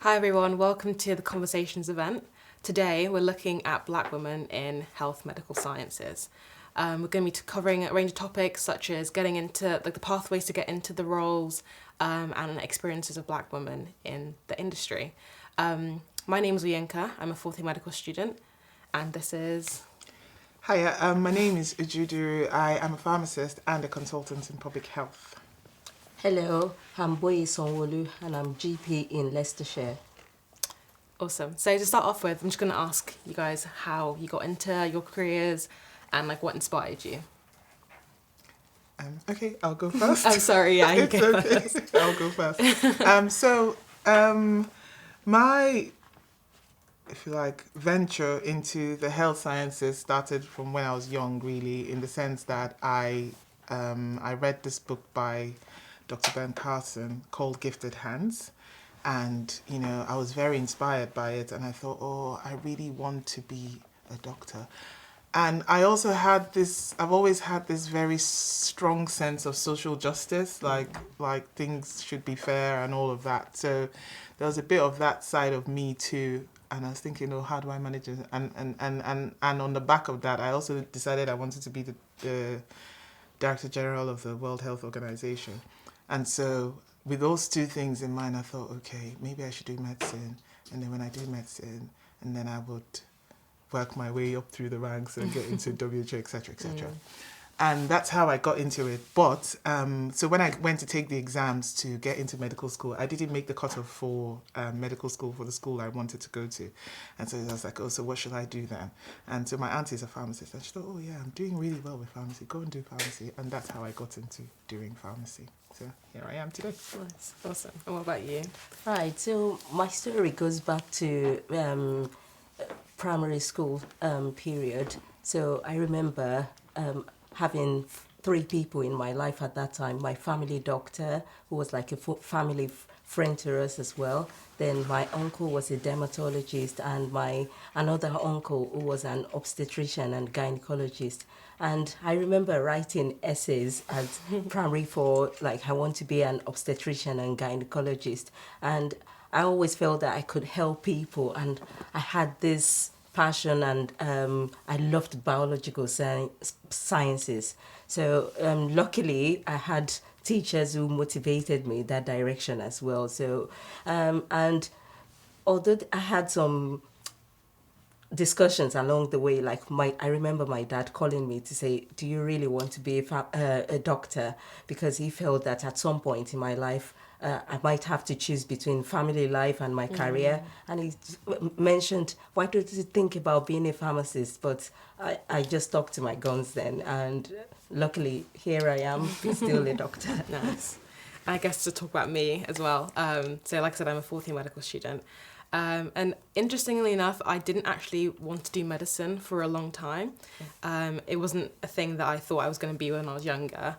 Hi everyone, welcome to the Conversations event. Today we're looking at Black women in health medical sciences. We're going to be covering a range of topics such as getting into the pathways to get into the roles and experiences of Black women in the industry. My name is Uyenka, I'm a fourth year medical student, and this is... Hiya, my name is Ujudu. I am a pharmacist and a consultant in public health. Hello, I'm Boye Sonwolu and I'm GP in Leicestershire. Awesome. So to start off with, I'm just going to ask you guys how you got into your careers and what inspired you. Okay, I'll go first. I'm sorry, yeah, you go first. I'll go first. My, if you like, venture into the health sciences started from when I was young, really, in the sense that I read this book by Dr. Ben Carson called Gifted Hands. And, I was very inspired by it. And I thought, I really want to be a doctor. And I also I've always had this very strong sense of social justice, like things should be fair and all of that. So there was a bit of that side of me too. And I was thinking, how do I manage it? And on the back of that, I also decided I wanted to be the Director General of the World Health Organization. And so with those two things in mind, I thought, okay, maybe I should do medicine. And then when I do medicine, and then I would work my way up through the ranks and get into WHO, etc., etc. And that's how I got into it. But, so when I went to take the exams to get into medical school, I didn't make the cutoff for medical school for the school I wanted to go to. And so I was like, so what should I do then? And so my auntie is a pharmacist. And she thought, I'm doing really well with pharmacy. Go and do pharmacy. And that's how I got into doing pharmacy. So here I am today. Nice. Awesome. And what about you? Right, so my story goes back to primary school period. So I remember having three people in my life at that time. My family doctor, who was like a family friend to us as well. Then my uncle was a dermatologist, and my another uncle who was an obstetrician and gynecologist. And I remember writing essays at primary for I want to be an obstetrician and gynecologist. And I always felt that I could help people, and I had this passion, and I loved biological sciences. So luckily, I had teachers who motivated me that direction as well. So and although I had some discussions along the way, I remember my dad calling me to say, do you really want to be a doctor? Because he felt that at some point in my life, I might have to choose between family life and my career. And he mentioned, why don't you think about being a pharmacist? But I just stuck to my guns then. And luckily, here I am, still a doctor. Nice. I guess to talk about me as well. So like I said, I'm a fourth year medical student. And interestingly enough, I didn't actually want to do medicine for a long time. It wasn't a thing that I thought I was going to be when I was younger.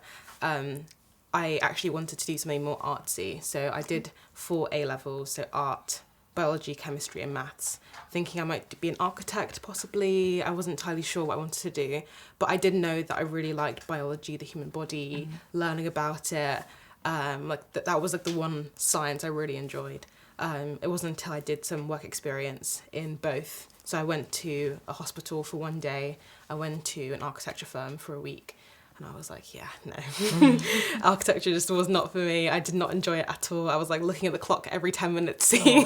I actually wanted to do something more artsy. So I did 4 A-levels, so art, biology, chemistry and maths, thinking I might be an architect possibly. I wasn't entirely sure what I wanted to do, but I did know that I really liked biology, the human body, learning about it. That was the one science I really enjoyed. It wasn't until I did some work experience in both. So I went to a hospital for 1 day. I went to an architecture firm for a week. And I was like, no. Architecture just was not for me. I did not enjoy it at all. I was looking at the clock every 10 minutes. Seeing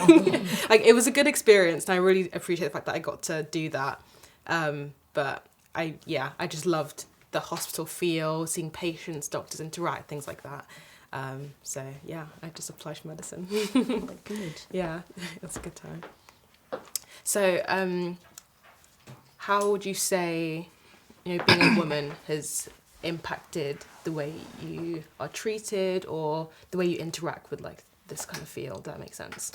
it was a good experience. And I really appreciate the fact that I got to do that. But I just loved the hospital feel, seeing patients, doctors interact, things like that. I just applied for medicine. Good. Yeah, it's a good time. So, how would you say, being a woman has impacted the way you are treated or the way you interact with this kind of field? That makes sense.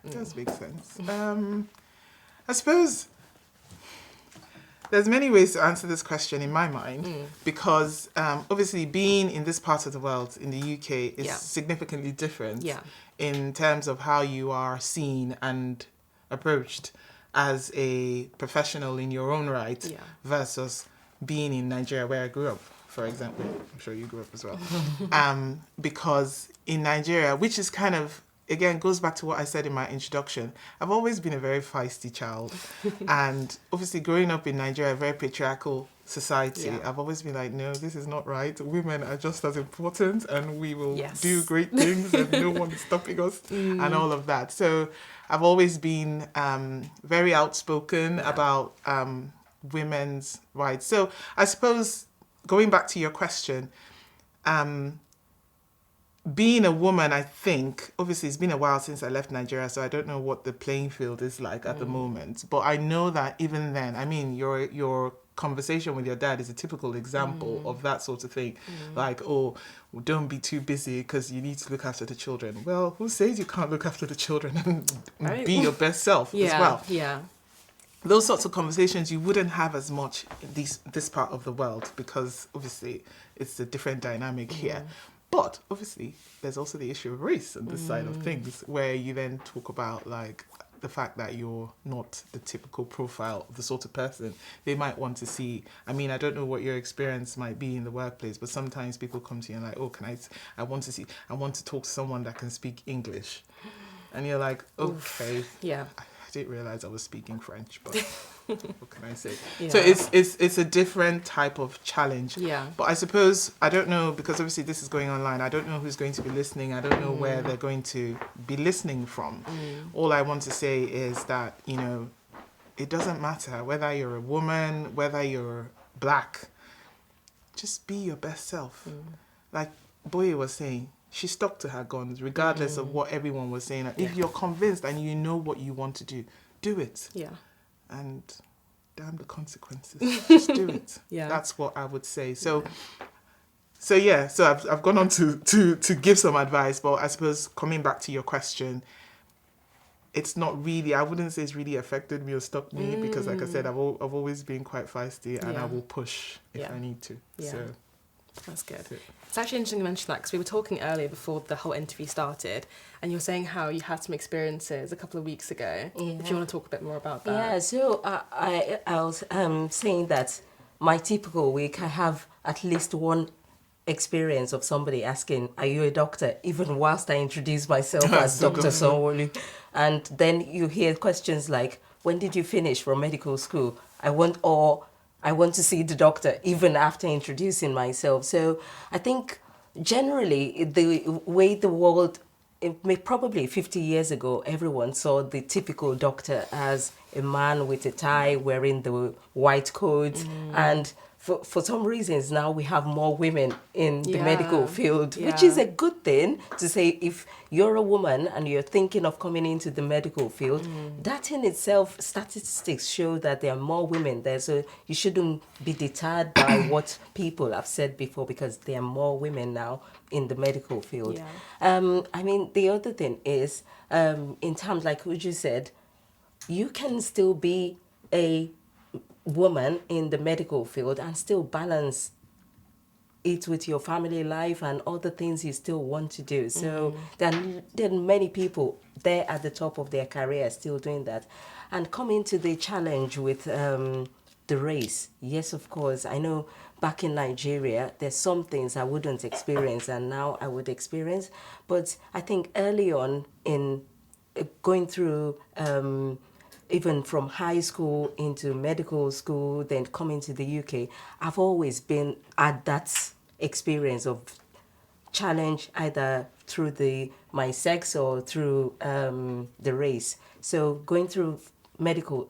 Does make sense. I suppose there's many ways to answer this question in my mind, because obviously being in this part of the world, in the UK, is significantly different in terms of how you are seen and approached as a professional in your own right versus being in Nigeria, where I grew up, for example. I'm sure you grew up as well. Because in Nigeria, which is kind of again, goes back to what I said in my introduction. I've always been a very feisty child. And obviously growing up in Nigeria, a very patriarchal society, Yeah. I've always been like, no, this is not right. Women are just as important and we will Yes. do great things and no one is stopping us and all of that. So I've always been very outspoken about women's rights. So I suppose going back to your question, being a woman, I think, obviously it's been a while since I left Nigeria, so I don't know what the playing field is like at the moment. But I know that even then, I mean, your conversation with your dad is a typical example of that sort of thing. Like, oh, don't be too busy because you need to look after the children. Well, who says you can't look after the children and Right. be your best self as well? Yeah. Those sorts of conversations you wouldn't have as much in this part of the world because obviously it's a different dynamic here. But obviously there's also the issue of race on this side of things where you then talk about like the fact that you're not the typical profile of the sort of person they might want to see. I mean, I don't know what your experience might be in the workplace, but sometimes people come to you and like, oh, I want to talk to someone that can speak English. And you're like, okay. Yeah. I didn't realize I was speaking French, but what can I say? Yeah. So it's a different type of challenge. Yeah. But I suppose, I don't know, because obviously this is going online, I don't know who's going to be listening. I don't know where they're going to be listening from. All I want to say is that, you know, it doesn't matter whether you're a woman, whether you're black, just be your best self. Like Boye was saying, she stuck to her guns regardless of what everyone was saying. If you're convinced and you know what you want to do it. Yeah. And damn the consequences. Just do it. Yeah. That's what I would say. So I've gone on to give some advice, but I suppose coming back to your question, it's not really, I wouldn't say it's really affected me or stopped me because like I said, I've always been quite feisty and I will push if I need to. Yeah. So That's good. that's it. It's actually interesting to mention that because we were talking earlier before the whole interview started, and you were saying how you had some experiences a couple of weeks ago. Yeah. If you want to talk a bit more about that. Yeah, so I was saying that my typical week, I have at least one experience of somebody asking, are you a doctor? Even whilst I introduce myself as Dr. Sonwolu. And then you hear questions like, when did you finish from medical school? I want to see the doctor even after introducing myself. So I think generally the way the world, probably 50 years ago, everyone saw the typical doctor as a man with a tie wearing the white coat. And for some reasons now we have more women in the medical field, which is a good thing to say. If you're a woman and you're thinking of coming into the medical field, that in itself, statistics show that there are more women there. So you shouldn't be deterred by what people have said before, because there are more women now in the medical field. Yeah. I mean, the other thing is, in terms like Uju said, you can still be a woman in the medical field and still balance it with your family life and other things you still want to do. So there are many people there at the top of their career still doing that. And coming to the challenge with the race, yes, of course, I know back in Nigeria, there's some things I wouldn't experience and now I would experience. But I think early on in going through even from high school into medical school, then coming to the UK, I've always been at that experience of challenge, either through my sex or through the race. So going through medical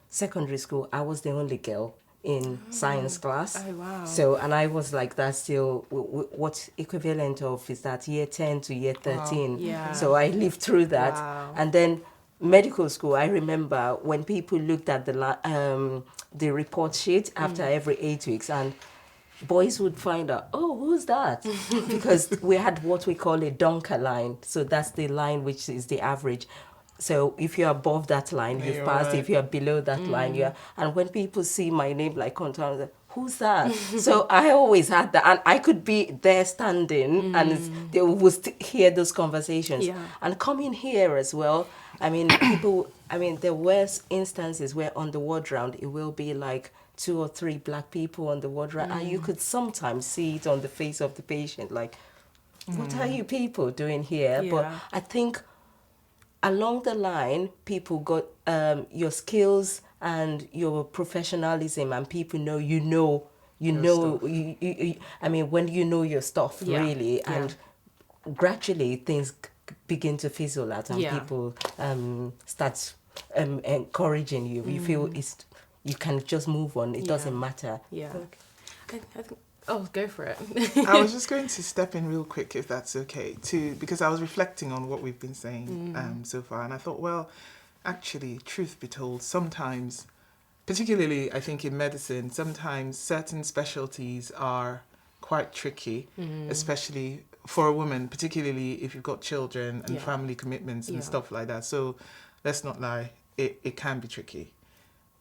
secondary school, I was the only girl in science class. Oh, wow. So, and I was like that still, what equivalent of is that year 10 to year 13. Wow. Yeah. So I lived through that. Wow. And then medical school, I remember when people looked at the report sheet after every 8 weeks, and boys would find out, oh, who's that? Because we had what we call a dunker line. So that's the line which is the average. So if you're above that line, you've You're passed. right. If you're below that line, you're... And when people see my name, like, come down, they're, who's that? So I always had that. And I could be there standing and they would hear those conversations. Yeah. And coming here as well, I mean, there were instances where on the ward round, it will be like 2 or 3 black people on the ward round. And you could sometimes see it on the face of the patient, like, what are you people doing here? Yeah. But I think along the line, people got your skills and your professionalism, and people know Your I mean, when you know your stuff, Yeah. really, Yeah. and gradually things begin to fizzle out, and Yeah. people start encouraging you. You feel you can just move on. It Yeah. doesn't matter. Yeah. I think, oh, go for it. I was just going to step in real quick, if that's okay, because I was reflecting on what we've been saying so far, and I thought, well, actually, truth be told, sometimes, particularly I think in medicine, sometimes certain specialties are quite tricky, especially for a woman, particularly if you've got children and Yeah. family commitments and Yeah. stuff like that. So let's not lie, it can be tricky.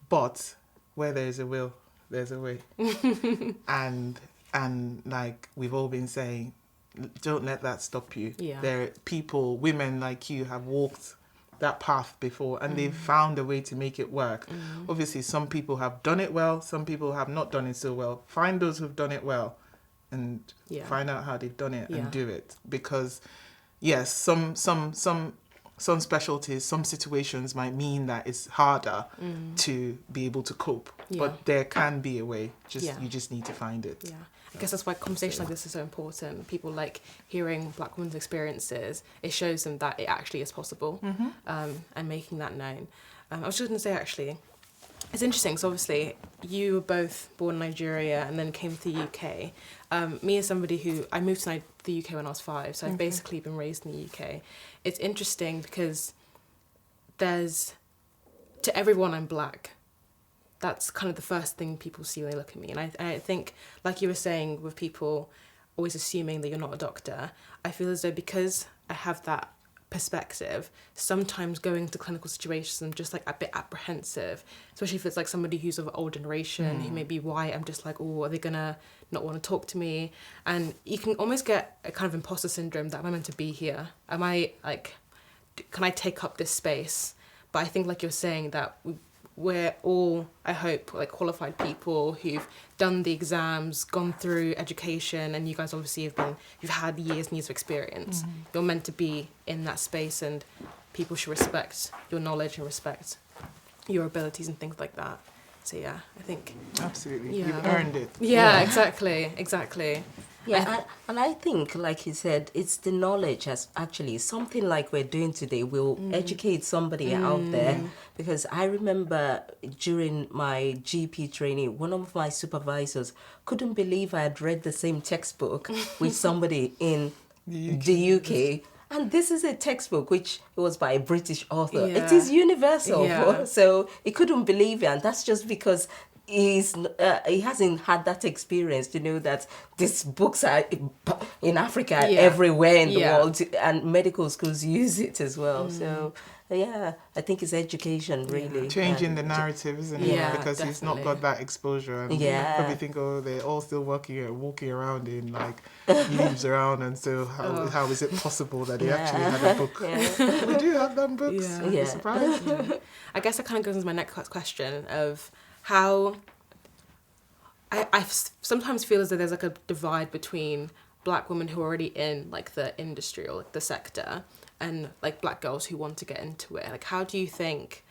But where there's a will, there's a way. And like we've all been saying, don't let that stop you. Yeah. There are people, women like you, have walked that path before, and they've found a way to make it work. Obviously, some people have done it well, some people have not done it so well. Find those who've done it well and Yeah. find out how they've done it Yeah. and do it. Because yes, some specialties, some situations might mean that it's harder to be able to cope. Yeah. But there can be a way. Yeah. You just need to find it. Yeah, I guess that's why conversations like this are so important. People like hearing Black women's experiences. It shows them that it actually is possible, and making that known. I was just going to say, actually, it's interesting. So obviously, you were both born in Nigeria and then came to the UK. Me as somebody who I moved to the UK when I was 5, so I've basically been raised in the UK. It's interesting because to everyone I'm Black. That's kind of the first thing people see when they look at me. And I think, like you were saying, with people always assuming that you're not a doctor, I feel as though because I have that perspective, sometimes going to clinical situations, I'm just like a bit apprehensive, especially if it's like somebody who's of an old generation who may be white. I'm just like, oh, are they gonna not want to talk to me? And you can almost get a kind of imposter syndrome that am I meant to be here? Am I like, can I take up this space? But I think, like you're saying, that we're all, I hope, like qualified people who've done the exams, gone through education, and you guys obviously you've had years and years of experience. You're meant to be in that space, and people should respect your knowledge and respect your abilities and things like that. So yeah, I think Absolutely. Yeah. You've earned it. yeah. exactly. Yeah, and I think, like you said, it's the knowledge as actually something like we're doing today will educate somebody out there. Because I remember during my GP training, one of my supervisors couldn't believe I had read the same textbook with somebody in the UK. And this is a textbook which was by a British author. Yeah. It is universal. Yeah. So he couldn't believe it. And that's just because he hasn't had that experience to know that these books are in Africa everywhere in the world, and medical schools use it as well. So yeah, I think it's education really. Changing the narrative, isn't it? Yeah, Because he's not definitely. got that exposure, and Yeah. probably think, oh, they're all still walking around in like leaves around, and so how is it possible that they actually had a book? Yeah. We do have them books. Yeah. I'm Yeah. surprised. I guess that kind of goes into my next question of how I sometimes feel as though there's like a divide between Black women who are already in like the industry or like the sector and like Black girls who want to get into it. Like, how do you think,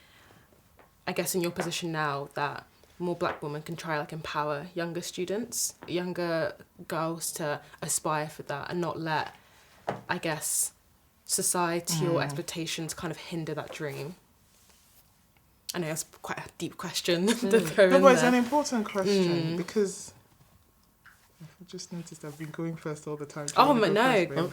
I guess in your position now, that more Black women can try like empower younger students, younger girls to aspire for that and not let, I guess, society or expectations kind of hinder that dream? I know it's quite a deep question to throw No, in but it's an there. important question because I've just noticed I've been going first all the time. Oh, You but go no. first, babe.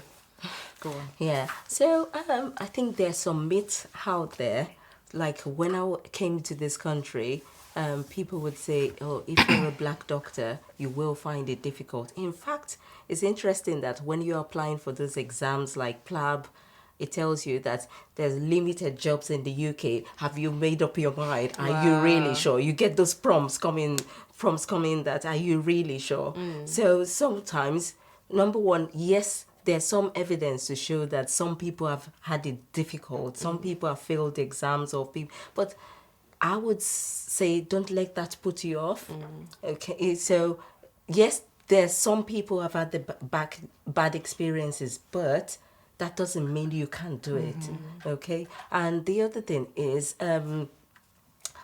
Go on. Yeah. So I think there's some myths out there. Like when I came to this country, people would say, oh, if you're a Black doctor, you will find it difficult. In fact, it's interesting that when you're applying for those exams like PLAB, it tells you that there's limited jobs in the UK. Have you made up your mind? Are you really sure? You get those prompts coming that, are you really sure? So sometimes, number one, yes, there's some evidence to show that some people have had it difficult. Some people have failed exams but I would say don't let that put you off. Okay, so yes, there's some people have had the bad experiences, but that doesn't mean you can't do it. Okay. And the other thing is,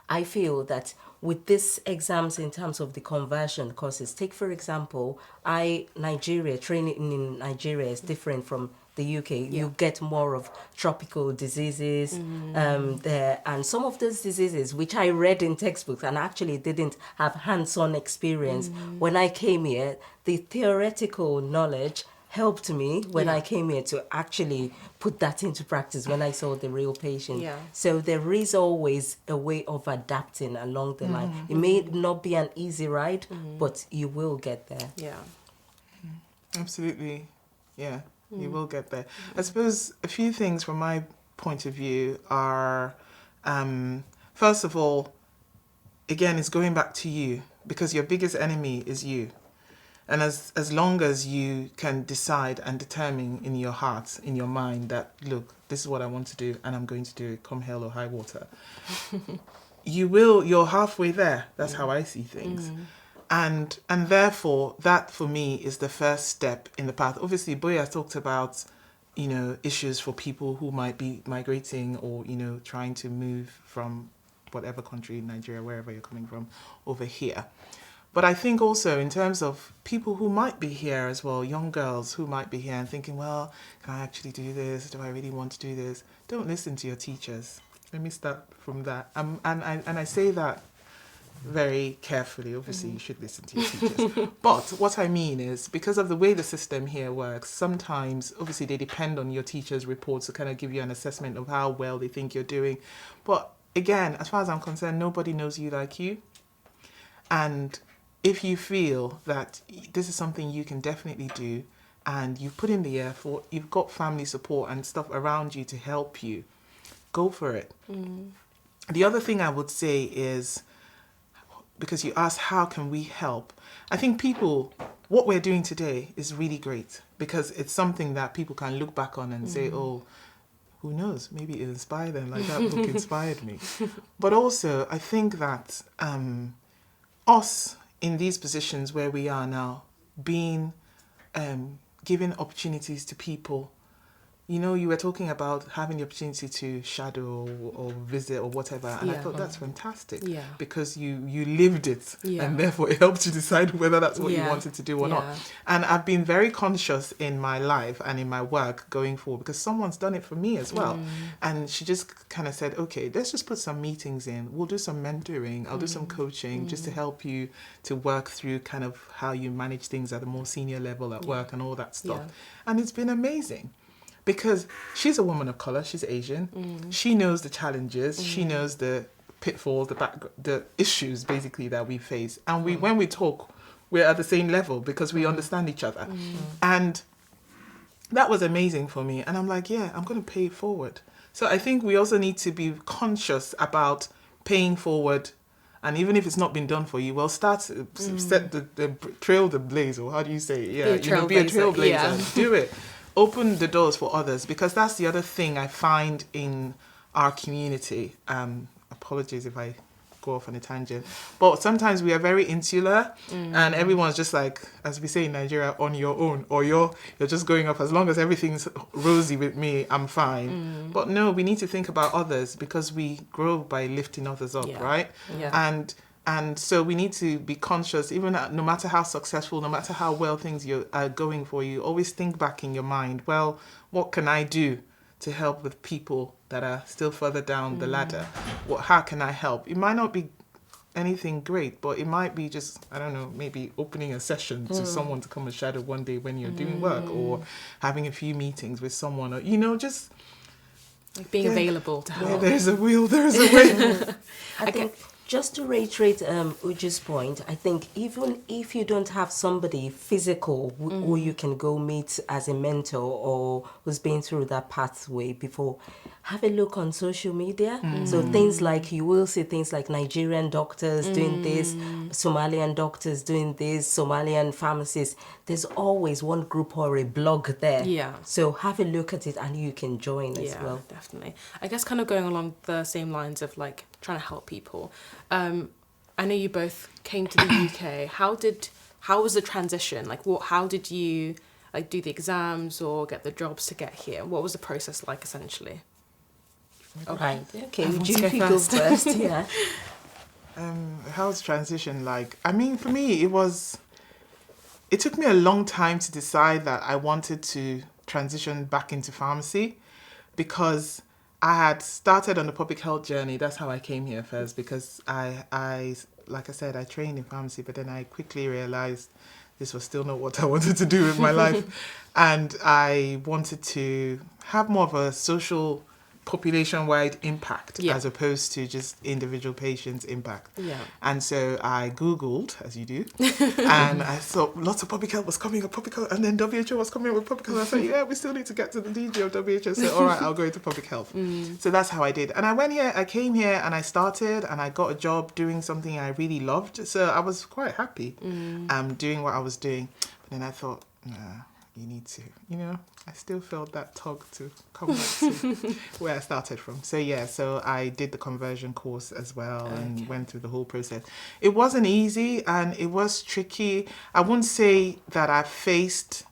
I feel that with these exams in terms of the conversion courses, take for example, training in Nigeria is different from the UK. You get more of tropical diseases there, and some of those diseases which I read in textbooks and actually didn't have hands-on experience. When I came here, the theoretical knowledge helped me when I came here to actually put that into practice when I saw the real patient. Yeah. So there is always a way of adapting along the line. It may not be an easy ride, but you will get there. Yeah. Absolutely. Yeah, you will get there. I suppose a few things from my point of view are, first of all, again, it's going back to you, because your biggest enemy is you. And as long as you can decide and determine in your heart, in your mind, that, look, this is what I want to do and I'm going to do it, come hell or high water, you're halfway there. That's how I see things. And therefore, that for me is the first step in the path. Obviously, Boya talked about, issues for people who might be migrating or, trying to move from whatever country, Nigeria, wherever you're coming from, over here. But I think also in terms of people who might be here as well, young girls who might be here and thinking, well, can I actually do this? Do I really want to do this? Don't listen to your teachers. Let me start from that. And I say that very carefully. Obviously, you should listen to your teachers. But what I mean is, because of the way the system here works, sometimes, obviously, they depend on your teacher's reports to kind of give you an assessment of how well they think you're doing. But again, as far as I'm concerned, nobody knows you like you. And if you feel that this is something you can definitely do and you've put in the effort, you've got family support and stuff around you to help you, go for it. The other thing I would say is, because you asked how can we help, I think what we're doing today is really great, because it's something that people can look back on and say, oh, who knows, maybe it inspired them, like that book inspired me. But also, I think that us in these positions where we are now, being given opportunities to people. You were talking about having the opportunity to shadow or visit or whatever, and I thought that's fantastic, because you lived it, and therefore it helped you decide whether that's what you wanted to do or not. And I've been very conscious in my life and in my work going forward, because someone's done it for me as well. And she just kind of said, okay, let's just put some meetings in. We'll do some mentoring. I'll do some coaching just to help you to work through kind of how you manage things at a more senior level at work and all that stuff. And it's been amazing. Because she's a woman of colour, she's Asian. She knows the challenges, she knows the pitfalls, the issues basically that we face. And when we talk, we're at the same level because we understand each other. And that was amazing for me. And I'm like, yeah, I'm going to pay it forward. So I think we also need to be conscious about paying forward. And even if it's not been done for you, well, set the trail the blaze, or how do you say it? Yeah, be a trailblazer, do it. Open the doors for others, because that's the other thing I find in our community. Apologies if I go off on a tangent, but sometimes we are very insular, and everyone's just like, as we say in Nigeria, on your own, or you're just going off, as long as everything's rosy with me, I'm fine. But no, we need to think about others, because we grow by lifting others up, right? And so we need to be conscious, even no matter how successful, no matter how well things are going for you, always think back in your mind, well, what can I do to help with people that are still further down the ladder? How can I help? It might not be anything great, but it might be just, I don't know, maybe opening a session to someone to come and shadow one day when you're doing work, or having a few meetings with someone, or, just... like being available to help. Where there's a will, there's a way. I think... Just to reiterate Uju's point, I think even if you don't have somebody physical who you can go meet as a mentor or who's been through that pathway before, have a look on social media. So things like, you will see things like Nigerian doctors doing this, Somalian doctors doing this, Somalian pharmacists. There's always one group or a blog there. Yeah. So have a look at it and you can join as well. Yeah, definitely. I guess kind of going along the same lines of like trying to help people. I know you both came to the UK. How how was the transition? Like, how did you like do the exams or get the jobs to get here? What was the process like, essentially? Right. Okay. Who Would wants to you go go first? first? Yeah. How's transition like? I mean, for me, it took me a long time to decide that I wanted to transition back into pharmacy, because I had started on the public health journey. That's how I came here first, because I like I said, I trained in pharmacy, but then I quickly realized this was still not what I wanted to do with my life. And I wanted to have more of a social population-wide impact, Yeah. as opposed to just individual patients' impact. Yeah. And so I Googled, as you do, and I thought lots of public health was coming up, public health, and then WHO was coming up with public health. I thought, yeah, we still need to get to the DG of WHO. So, all right, I'll go into public health. So that's how I did. And I came here and I started and I got a job doing something I really loved. So I was quite happy doing what I was doing. But then I thought, nah, you need to, I still felt that tug to come back to where I started from. So yeah, so I did the conversion course as well and went through the whole process. It wasn't easy and it was tricky. I wouldn't say that I faced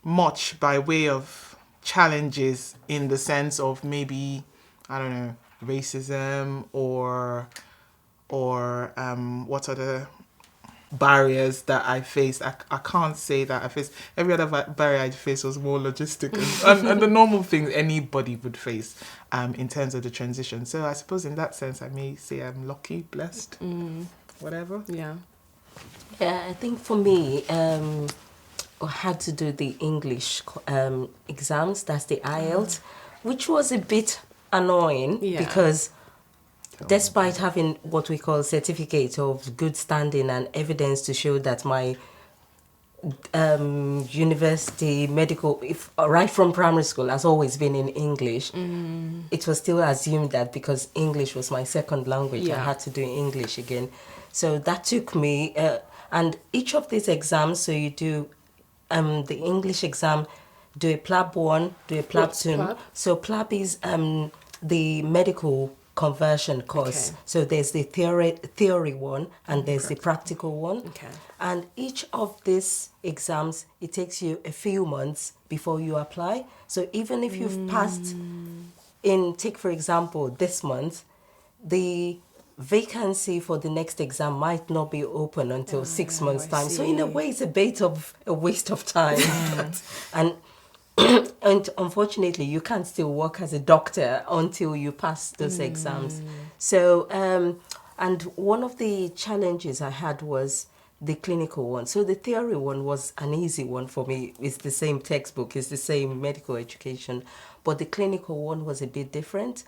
much by way of challenges in the sense of maybe, I don't know, racism or what other barriers that I faced. I can't say that I faced. Every other barrier I faced was more logistic and the normal things anybody would face in terms of the transition. So I suppose in that sense I may say I'm lucky, blessed, whatever. Yeah. Yeah, I think for me, I had to do the English exams, that's the IELTS, which was a bit annoying because despite having what we call certificate of good standing and evidence to show that my university medical, right from primary school, has always been in English, it was still assumed that because English was my second language, I had to do English again. So that took me, and each of these exams, so you do the English exam, do a PLAB 1, do a PLAB 2. PLAB? So PLAB is the medical conversion course. Okay. So there's the theory one and there's the practical one. Okay. And each of these exams, it takes you a few months before you apply. So even if you've passed take for example, this month, the vacancy for the next exam might not be open until 6 months' I time. So in a see. way, it's a bit of a waste of time. And and unfortunately, you can't still work as a doctor until you pass those exams. So, and one of the challenges I had was the clinical one. So the theory one was an easy one for me. It's the same textbook, it's the same medical education. But the clinical one was a bit different.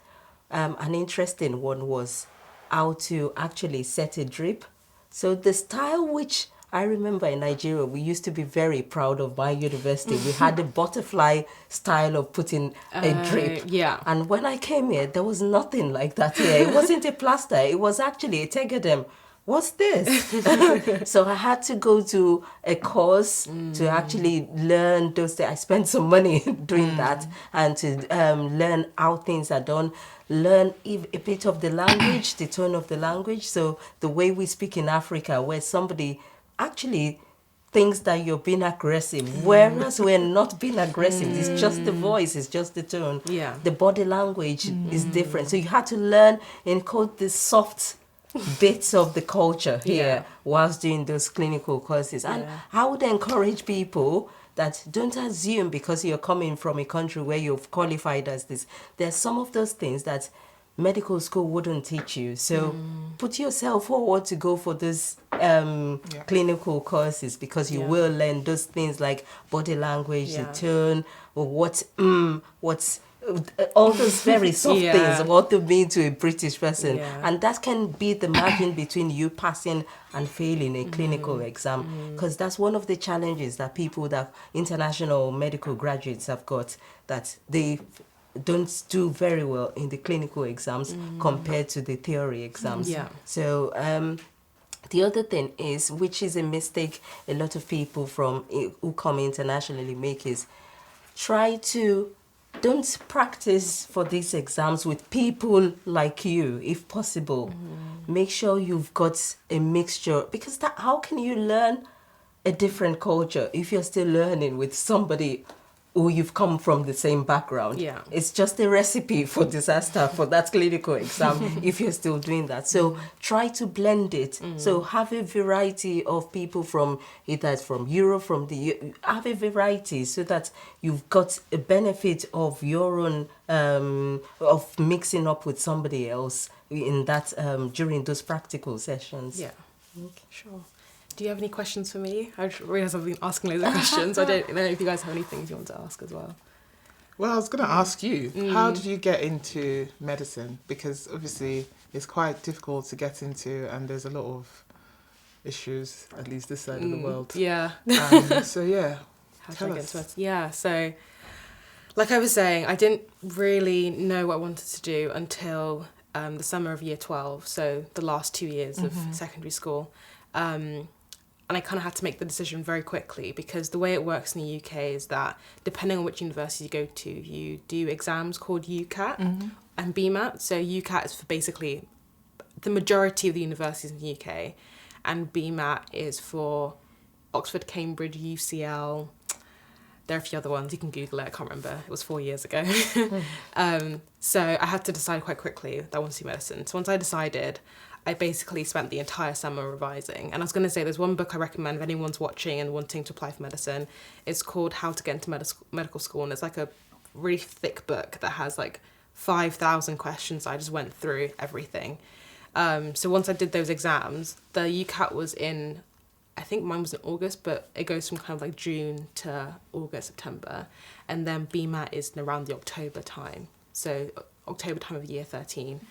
An interesting one was how to actually set a drip. So the style which I remember in Nigeria, we used to be very proud of my university. We had a butterfly style of putting a drip. Yeah. And when I came here, there was nothing like that here. It wasn't a plaster. It was actually a tegadem. What's this? So I had to go to a course to actually learn those things. I spent some money doing that and to learn how things are done. Learn a bit of the language, the tone of the language. So the way we speak in Africa, where somebody actually thinks that you're being aggressive, whereas we're not being aggressive. It's just the voice, it's just the tone. Yeah. The body language is different. So you had to learn and encode the soft bits of the culture here whilst doing those clinical courses. And I would encourage people that don't assume because you're coming from a country where you've qualified as this. There's some of those things that medical school wouldn't teach you. So put yourself forward to go for those clinical courses because you will learn those things like body language, the tone, or what's all those very soft things, what they mean to a British person. And that can be the margin between you passing and failing a clinical exam. Because that's one of the challenges that people that international medical graduates have got, that they don't do very well in the clinical exams compared to the theory exams. So the other thing is, which is a mistake a lot of people who come internationally make, is don't practice for these exams with people like you, if possible. Make sure you've got a mixture, because how can you learn a different culture, if you're still learning with somebody who you've come from the same background, Yeah. it's just a recipe for disaster for that clinical exam if you're still doing that. So try to blend it. So have a variety of people from either from Europe, from have a variety so that you've got a benefit of your own of mixing up with somebody else in that during those practical sessions. Yeah. Okay. Sure. Do you have any questions for me? I just realised I've been asking loads of questions. I don't know if you guys have any things you want to ask as well. Well, I was going to ask you, how did you get into medicine? Because obviously it's quite difficult to get into, and there's a lot of issues, at least this side of the world. Yeah. So yeah, How did tell I get us. into it? Yeah, so like I was saying, I didn't really know what I wanted to do until the summer of year 12, so the last 2 years of secondary school. And I kind of had to make the decision very quickly because the way it works in the UK is that depending on which university you go to, you do exams called UCAT and BMAT. So UCAT is for basically the majority of the universities in the UK, and BMAT is for Oxford, Cambridge, UCL. There are a few other ones, you can Google it, I can't remember, it was 4 years ago. So I had to decide quite quickly that I wanted to do medicine. So once I decided, I basically spent the entire summer revising. And I was going to say, there's one book I recommend if anyone's watching and wanting to apply for medicine. It's called How to Get into Medical School, and it's like a really thick book that has like 5,000 questions. I just went through everything. So once I did those exams, the UCAT was in, I think mine was in August, but it goes from kind of like June to August, September. And then BMAT is around the October time. So October time of year 13.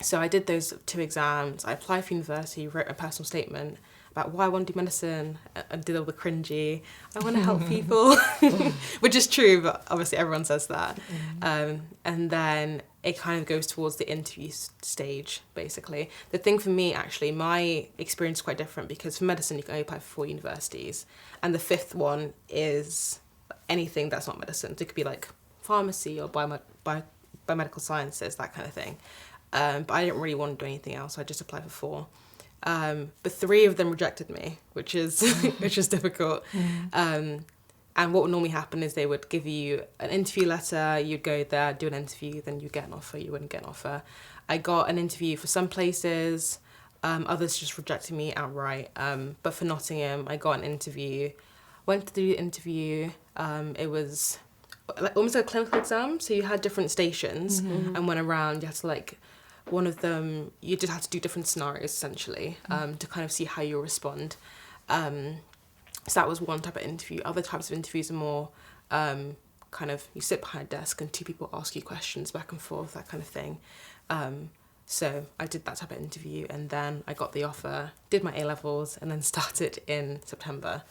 So I did those 2 exams. I applied for university, wrote a personal statement about why I want to do medicine, and did all the cringy, I want to help people, which is true, but obviously everyone says that. And then it kind of goes towards the interview stage, basically. The thing for me, actually, my experience is quite different because for medicine, you can only apply for 4 universities. And the 5th one is anything that's not medicine. So it could be like pharmacy or biomedical sciences, that kind of thing. But I didn't really want to do anything else, so I just applied for 4. But 3 of them rejected me, which is which is difficult. And what would normally happen is they would give you an interview letter, you'd go there, do an interview, then you'd get an offer, you wouldn't get an offer. I got an interview for some places, others just rejected me outright. But for Nottingham, I got an interview, went to the interview, it was like almost like a clinical exam, so you had different stations and went around, you had to like, one of them, you just had to do different scenarios essentially to kind of see how you respond. So that was one type of interview. Other types of interviews are more kind of, you sit behind a desk and 2 people ask you questions back and forth, that kind of thing. So I did that type of interview, and then I got the offer, did my A-levels, and then started in September.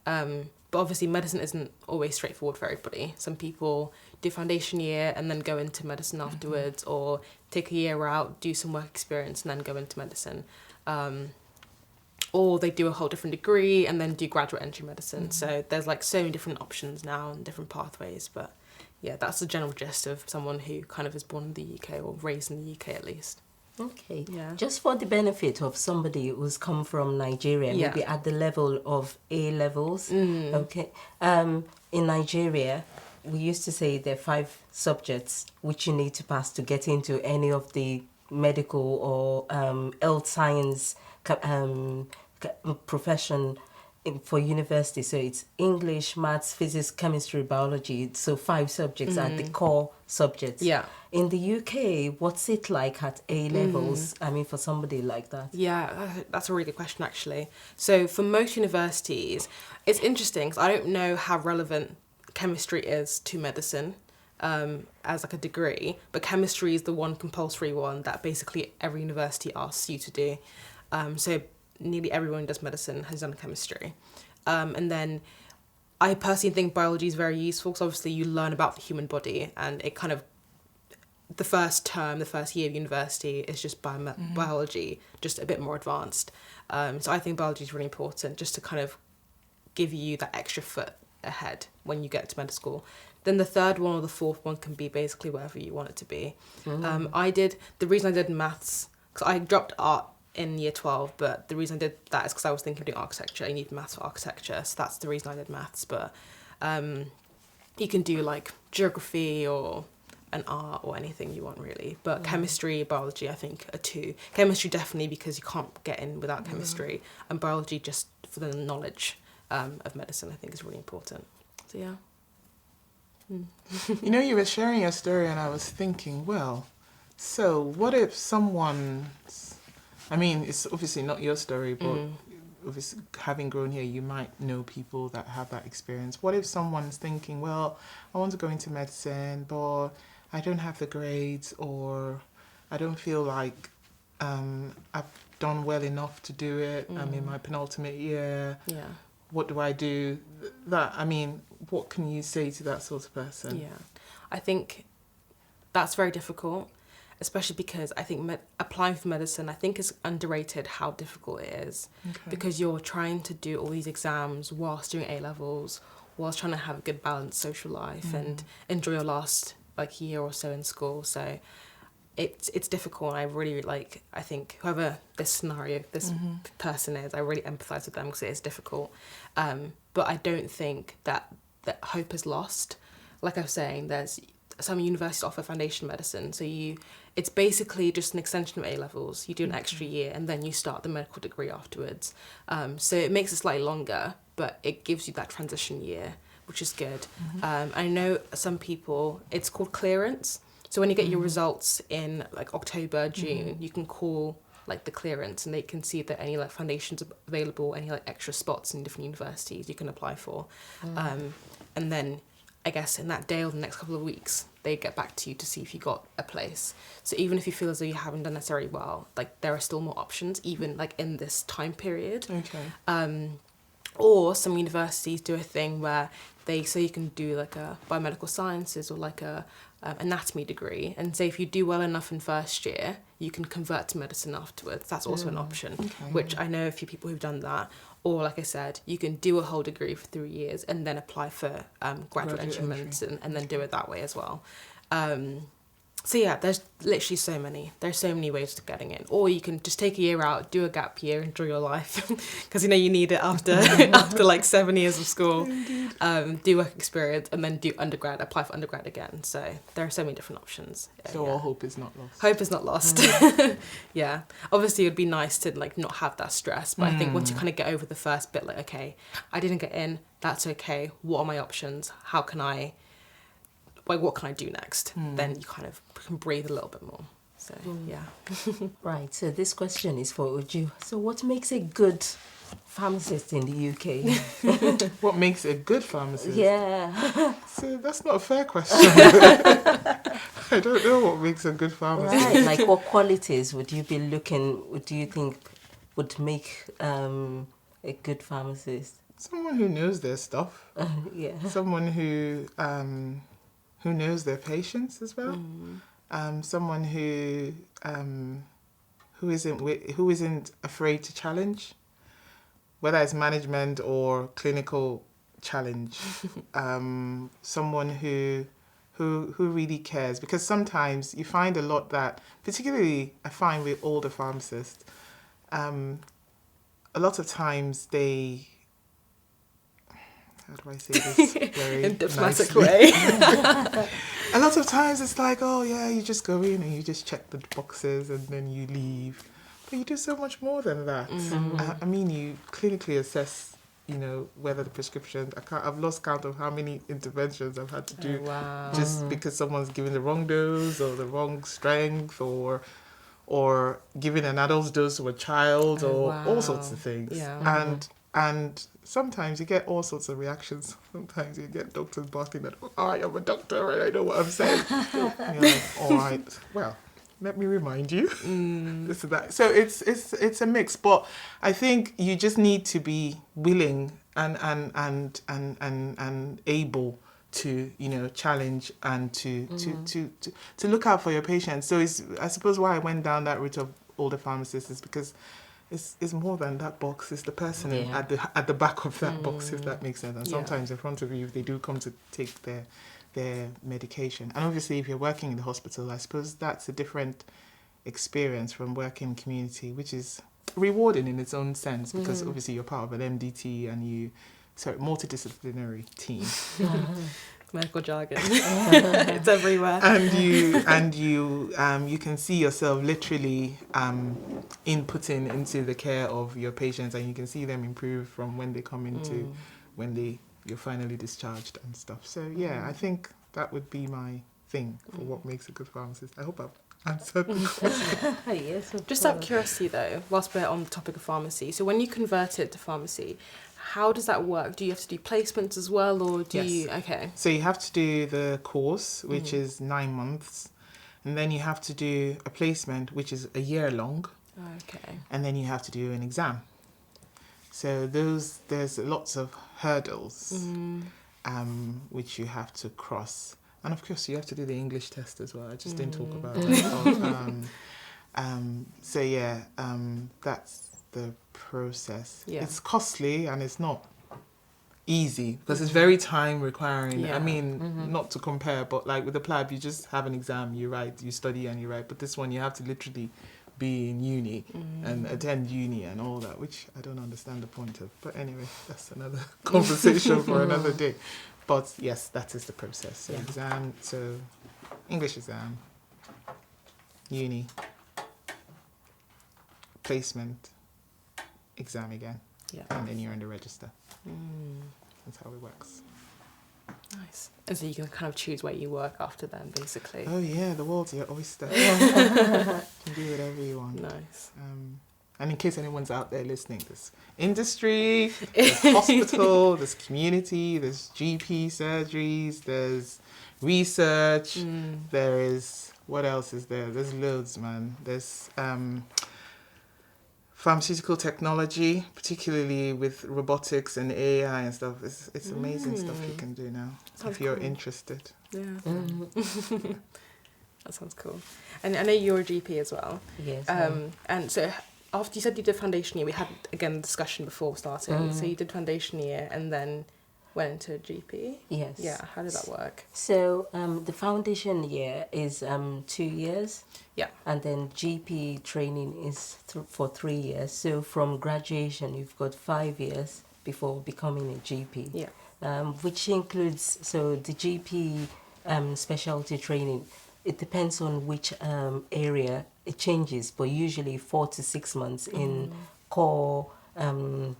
But obviously medicine isn't always straightforward for everybody. Some people do foundation year and then go into medicine afterwards, or take a year out, do some work experience, and then go into medicine. Or they do a whole different degree and then do graduate entry medicine. So there's like so many different options now and different pathways. But yeah, that's the general gist of someone who kind of is born in the UK or raised in the UK at least. Okay. Yeah. Just for the benefit of somebody who's come from Nigeria, Yeah. maybe at the level of A levels. Okay. In Nigeria, we used to say there are 5 subjects which you need to pass to get into any of the medical or health science profession for university. So it's English, maths, physics, chemistry, biology. So 5 subjects are the core subjects. Yeah. In the UK, what's it like at A levels? I mean, for somebody like that. Yeah, that's a really good question, actually. So for most universities, it's interesting because I don't know how relevant chemistry is to medicine as like a degree, but chemistry is the one compulsory one that basically every university asks you to do. So nearly everyone who does medicine has done chemistry. And then I personally think biology is very useful because obviously you learn about the human body, and it kind of, the first year of university is just biology, just a bit more advanced. So I think biology is really important just to kind of give you that extra foot ahead when you get to medical school. Then the 3rd one or the 4th one can be basically wherever you want it to be. The reason I did maths, because I dropped art in year 12, but the reason I did that is because I was thinking of doing architecture. You need maths for architecture, so that's the reason I did maths. But you can do like geography or an art or anything you want really. But chemistry, biology, I think are two. Chemistry definitely because you can't get in without chemistry, and biology just for the knowledge of medicine I think is really important. So yeah. You know, you were sharing your story and I was thinking, well, so what if someone's, I mean, it's obviously not your story, but obviously having grown here, you might know people that have that experience. What if someone's thinking, well, I want to go into medicine, but I don't have the grades, or I don't feel like I've done well enough to do it. I'm in my penultimate year. Yeah. What do I do? That, I mean, what can you say to that sort of person? Yeah. I think that's very difficult, especially because I think applying for medicine, I think is underrated how difficult it is. Okay. Because you're trying to do all these exams whilst doing A-levels, whilst trying to have a good balanced social life and enjoy your last like year or so in school. So it's difficult. And I really I think whoever this scenario, this person is, I really empathise with them because it is difficult. But I don't think that hope is lost. Like I was saying, there's some universities offer foundation medicine. So it's basically just an extension of A-levels. You do an extra year and then you start the medical degree afterwards. So it makes it slightly longer, but it gives you that transition year, which is good. I know some people, it's called clearance. So when you get your results in like October, June, you can call like the clearance and they can see if there are any like foundations available, any like extra spots in different universities you can apply for. And then I guess in that day or the next couple of weeks, they get back to you to see if you got a place. So even if you feel as though you haven't done necessarily well, like there are still more options, even like in this time period. Okay. Or some universities do a thing where they say you can do like a biomedical sciences or like a anatomy degree, and say if you do well enough in first year, you can convert to medicine afterwards. That's also an option, which I know a few people who've done that. Or like I said, you can do a whole degree for 3 years and then apply for graduate entry in medicine and then do it that way as well. So yeah, there's literally there's so many ways of getting in. Or you can just take a year out, do a gap year, enjoy your life, because you know you need it after after like 7 years of school. Do work experience and then do undergrad, apply for undergrad again. So there are so many different options. So all hope is not lost. Hope is not lost. Yeah, obviously it would be nice to like not have that stress, but I think once you kind of get over the first bit, like okay, I didn't get in, that's okay. What are my options? How can I? Like, what can I do next? Then you kind of can breathe a little bit more. So, yeah. Right, so this question is for Uju. So what makes a good pharmacist in the UK? What makes a good pharmacist? Yeah. So that's not a fair question. I don't know what makes a good pharmacist. Right, like what qualities would you think would make a good pharmacist? Someone who knows their stuff. Yeah. Someone who knows their patients as well. Someone who isn't afraid to challenge, whether it's management or clinical challenge. Someone who really cares, because sometimes you find a lot that, particularly I find with older pharmacists, a lot of times they, how do I say this very In diplomatic nicely? way. A lot of times it's like, oh yeah, you just go in and you just check the boxes and then you leave. But you do so much more than that. I mean, you clinically assess, you know, whether the prescription, I've lost count of how many interventions I've had to do just because someone's given the wrong dose or the wrong strength or giving an adult dose to a child all sorts of things. Yeah. And sometimes you get all sorts of reactions. Sometimes you get doctors barking that, oh, I am a doctor and I know what I'm saying. And you're like, all right, well, let me remind you. This and that. So it's a mix, but I think you just need to be willing and able to, you know, challenge and to look out for your patients. So I suppose why I went down that route of older pharmacists is because it's more than that box. It's the person at the back of that box, if that makes sense. And sometimes in front of you, if they do come to take their medication. And obviously, if you're working in the hospital, I suppose that's a different experience from working in community, which is rewarding in its own sense, because obviously you're part of an MDT and multidisciplinary team. Medical jargon. It's everywhere. And you can see yourself literally inputting into the care of your patients, and you can see them improve from when they come into when you're finally discharged and stuff. So yeah, I think that would be my thing for what makes a good pharmacist. I hope I've answered the question. Yes, Just out of curiosity though, whilst we're on the topic of pharmacy, so when you converted to pharmacy, how does that work? Do you have to do placements as well, or do you? Okay. So you have to do the course, which is 9 months, and then you have to do a placement, which is a year long. Okay. And then you have to do an exam. So there's lots of hurdles which you have to cross. And of course, you have to do the English test as well. I just didn't talk about that. So yeah, that's the process. Yeah. It's costly and it's not easy because it's very time requiring. Yeah. I mean, not to compare, but like with the PLAB, you just have an exam, you write, you study and you write. But this one, you have to literally be in uni and attend uni and all that, which I don't understand the point of. But anyway, that's another conversation for another day. But yes, that is the process. So exam, so English exam, uni, placement, exam again, and then you're in the register. That's how it works. Nice. And so you can kind of choose where you work after then, basically. Oh yeah, the world's your oyster. You can do whatever you want. Nice. And in case anyone's out there listening, there's industry, there's hospital, there's community, there's GP surgeries, there's research, there is, what else is there? There's loads, man. There's pharmaceutical technology, particularly with robotics and AI and stuff. It's amazing stuff you can do now, if you're interested. Yeah. That sounds cool. And I know you're a GP as well. Yes. And so after you said you did foundation year, we had, again, discussion before starting. So you did foundation year and then went into GP? Yes. Yeah, how did that work? So the foundation year is 2 years. Yeah. And then GP training is for 3 years. So from graduation, you've got 5 years before becoming a GP. Yeah. Which includes, so the GP specialty training, it depends on which area it changes, but usually 4 to 6 months in core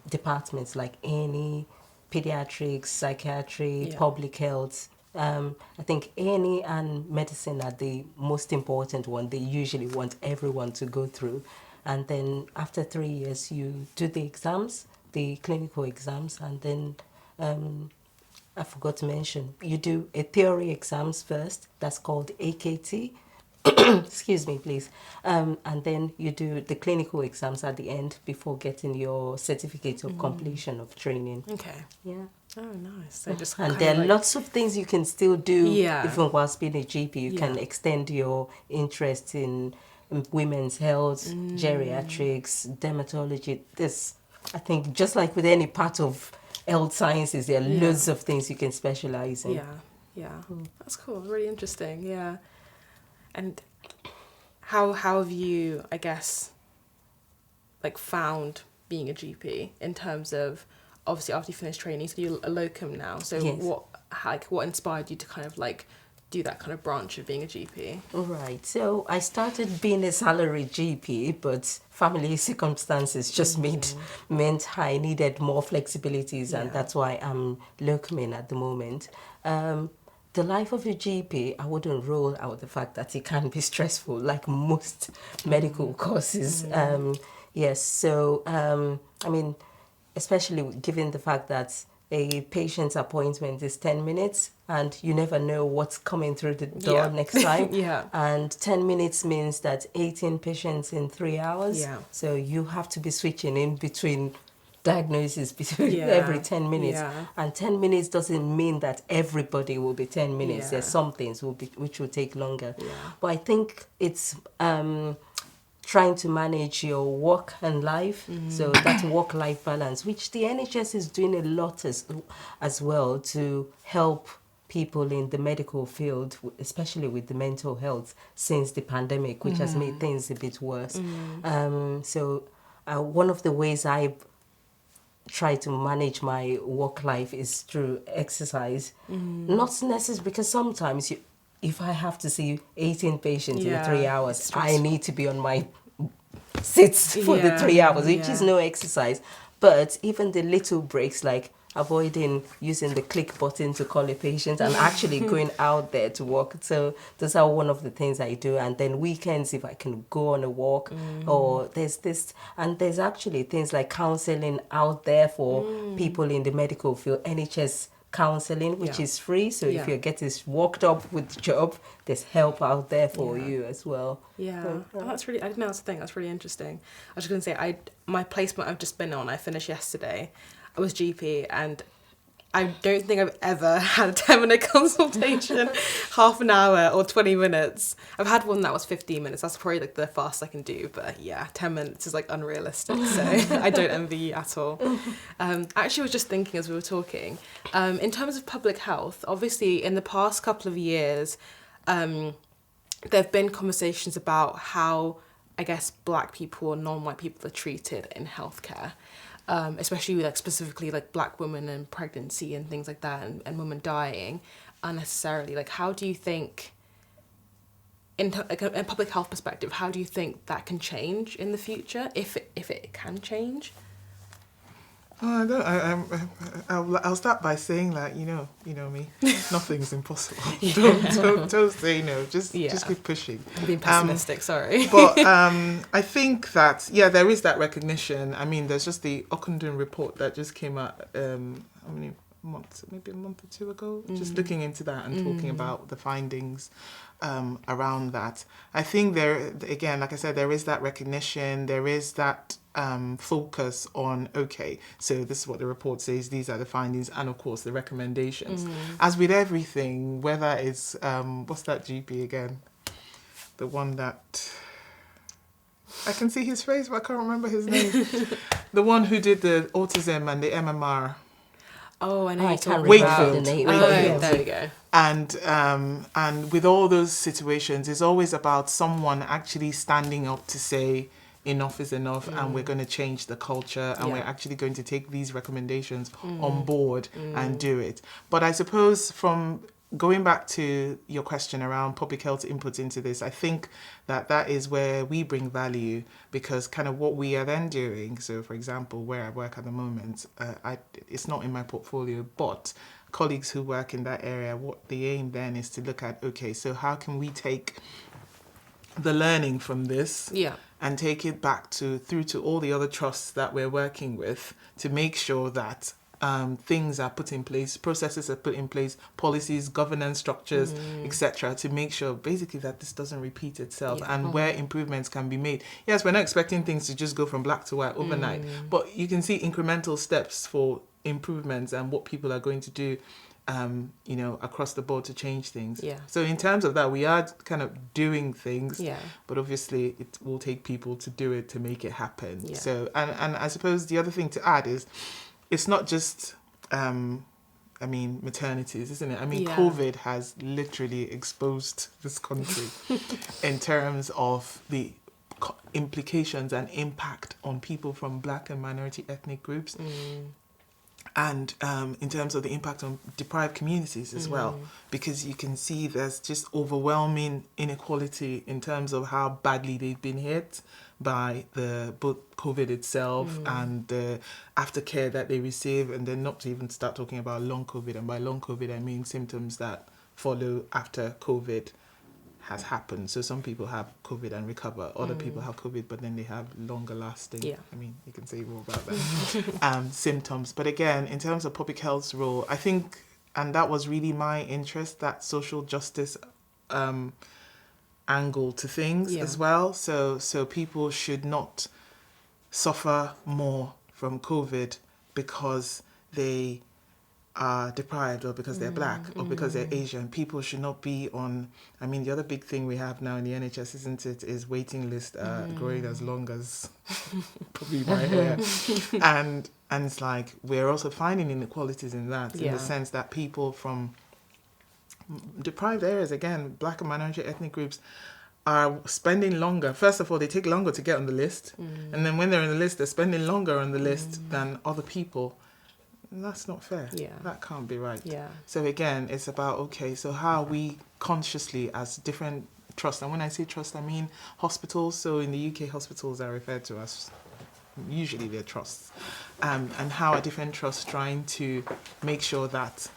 departments like A&E, pediatrics, psychiatry, public health. I think A&E and medicine are the most important one. They usually want everyone to go through. And then after 3 years, you do the exams, the clinical exams, and then I forgot to mention, you do a theory exams first. That's called AKT. Excuse me, please. And then you do the clinical exams at the end before getting your certificate of completion of training. Okay. Yeah. Oh, nice. So just And there are lots of things you can still do even whilst being a GP. You can extend your interest in women's health, geriatrics, dermatology. This, I think, just like with any part of health sciences, there are loads of things you can specialize in. Yeah. That's cool. Really interesting. Yeah. And how have you, I guess, like found being a GP in terms of, obviously after you finish training, so you're a locum now. So what inspired you to kind of like do that kind of branch of being a GP? Right. So I started being a salaried GP, but family circumstances just meant I needed more flexibilities, and that's why I'm locuming at the moment. The life of a GP, I wouldn't rule out the fact that it can be stressful, like most medical courses. Yes. So I mean, especially given the fact that a patient's appointment is 10 minutes and you never know what's coming through the door next time. And 10 minutes means that 18 patients in 3 hours. So you have to be switching in between diagnosis between every 10 minutes. And 10 minutes doesn't mean that everybody will be 10 minutes. There's some things which will take longer. But I think it's trying to manage your work and life, so that work-life balance, which the NHS is doing a lot as well to help people in the medical field, especially with the mental health, since the pandemic, which has made things a bit worse. So one of the ways I try to manage my work life is through exercise. Not necessarily because sometimes if I have to see 18 patients in 3 hours, I need to be on my sits for the 3 hours, which is no exercise. But even the little breaks, like avoiding using the click button to call a patient and actually going out there to walk. So those are one of the things I do. And then weekends, if I can go on a walk, or there's this, and there's actually things like counseling out there for people in the medical field, NHS counseling, which is free. So if you're getting worked up with the job, there's help out there for you as well. Oh, that's really, I didn't know that's the thing. That's really interesting. I was just going to say, my placement I've just been on, I finished yesterday. I was GP, and I don't think I've ever had a 10-minute consultation, half an hour or 20 minutes. I've had one that was 15 minutes. That's probably like the fastest I can do. But yeah, 10 minutes is like unrealistic. So I don't envy you at all. Actually, I was just thinking as we were talking, in terms of public health, obviously in the past couple of years, there have been conversations about how, I guess, Black people or non-white people are treated in healthcare. Especially like specifically like Black women and pregnancy and things like that, and women dying unnecessarily. Like, how do you think, in a public health perspective, how do you think that can change in the future, if it can change? I'll start by saying that you know me, nothing's impossible. don't say no. Just keep pushing. I'm being pessimistic. Sorry. But I think that there is that recognition. I mean, there's just the Ockenden report that just came out. How many months? Maybe a month or two ago. Just looking into that and talking about the findings around that. I think there again, like I said, there is that recognition. There is that focus on, okay, so this is what the report says, these are the findings, and of course the recommendations. As with everything, whether it's what's that GP again, the one that I can see his face but I can't remember his name, the one who did the autism and the MMR. Oh, I know. I can't Wakefield. The name. There we go. And with all those situations, it's always about someone actually standing up to say, enough is enough, and we're going to change the culture, and we're actually going to take these recommendations on board and do it. But I suppose, from going back to your question around public health input into this, I think that is where we bring value, because kind of what we are then doing. So, for example, where I work at the moment, it's not in my portfolio, but colleagues who work in that area, what the aim then is to look at, okay, so how can we take the learning from this and take it back through to all the other trusts that we're working with, to make sure that things are put in place, processes are put in place, policies, governance structures, etc., to make sure basically that this doesn't repeat itself, and where improvements can be made. Yes, we're not expecting things to just go from black to white overnight, but you can see incremental steps for improvements and what people are going to do across the board to change things. So in terms of that, we are kind of doing things, but obviously it will take people to do it, to make it happen. So and I suppose the other thing to add is, it's not just maternities, isn't it? I mean, COVID has literally exposed this country in terms of the implications and impact on people from Black and minority ethnic groups. And in terms of the impact on deprived communities as well, because you can see there's just overwhelming inequality in terms of how badly they've been hit by both COVID itself and the aftercare that they receive, and then not to even start talking about long COVID. And by long COVID, I mean symptoms that follow after COVID has happened. So some people have COVID and recover. Other people have COVID, but then they have longer lasting. I mean, you can say more about that. Symptoms. But again, in terms of public health's role, I think, and that was really my interest, that social justice angle to things as well. So people should not suffer more from COVID because they are deprived, or because they're Black, or because they're Asian. People should not be on, I mean, the other big thing we have now in the NHS, isn't it, is waiting list growing as long as probably my hair. And it's like, we're also finding inequalities in that, in the sense that people from deprived areas, again, black and minority ethnic groups, are spending longer. First of all, they take longer to get on the list. And then when they're on the list, they're spending longer on the list than other people. And that's not fair. Yeah. That can't be right. Yeah. So again, it's about, okay, so how are we consciously as different trusts, and when I say trust, I mean hospitals. So in the UK, hospitals are referred to as, usually they're trusts. And how are different trusts trying to make sure that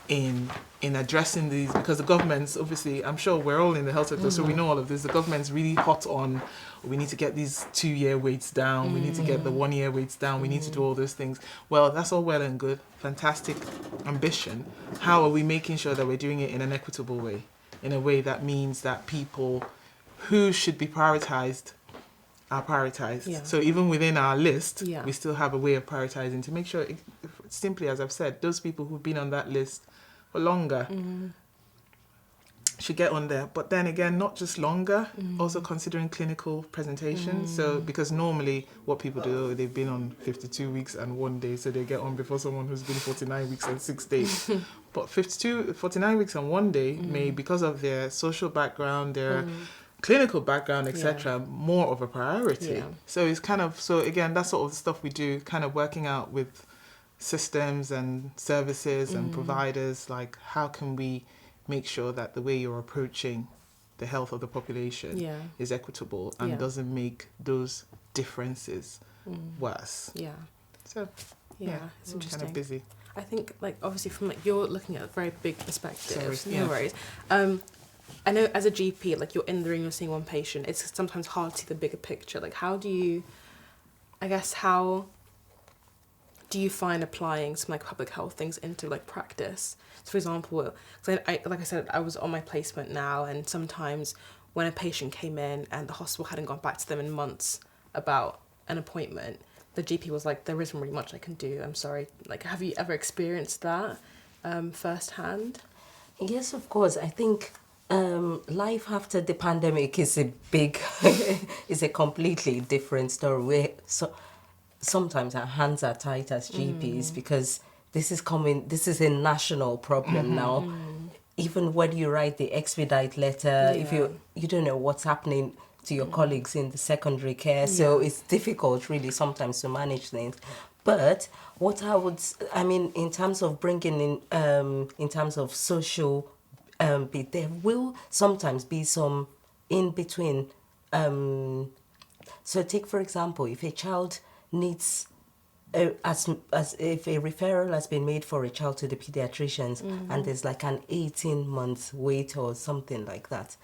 in addressing these, because the government's, obviously, I'm sure we're all in the health sector, so we know all of this. The government's really hot on, we need to get these 2-year waits down, we need to get the 1-year waits down, we need to do all those things. Well, that's all well and good, fantastic ambition. How are we making sure that we're doing it in an equitable way? In a way that means that people who should be prioritized are prioritized. Yeah. So even within our list, Yeah. we still have a way of prioritizing to make sure, simply as I've said, those people who've been on that list for longer should get on there. But then again, not just longer, also considering clinical presentation. So because normally what people do, they've been on 52 weeks and 1 day, so they get on before someone who's been 49 weeks and 6 days. But 49 weeks and 1 day may, because of their social background, their clinical background, etc., more of a priority. Yeah. So it's kind of, so again, that's sort of the stuff we do, kind of working out with systems and services and providers, like how can we make sure that the way you're approaching the health of the population is equitable and doesn't make those differences worse. Yeah. So Yeah. It's interesting. kind of busy. I think, like, obviously from, like, you're looking at a very big perspective. Sorry, No yeah. worries. I know as a GP, like, you're in the room, you're seeing one patient. It's sometimes hard to see the bigger picture. Like, how do you find applying some, like, public health things into, like, practice? So, for example, cause I like I said, I was on my placement now, and sometimes when a patient came in and the hospital hadn't gone back to them in months about an appointment, the GP was like, there isn't really much I can do, I'm sorry. Like, have you ever experienced that firsthand? Yes, of course. I think life after the pandemic is is a completely different story. Sometimes our hands are tight as GPs because this is a national problem now. Even when you write the expedite letter, if you don't know what's happening to your colleagues in the secondary care, so it's difficult really sometimes to manage things. But what in terms of bringing in terms of social, there will sometimes be some in between. So take, for example, if a child needs, as if a referral has been made for a child to the pediatricians and there's like an 18-month wait or something like that,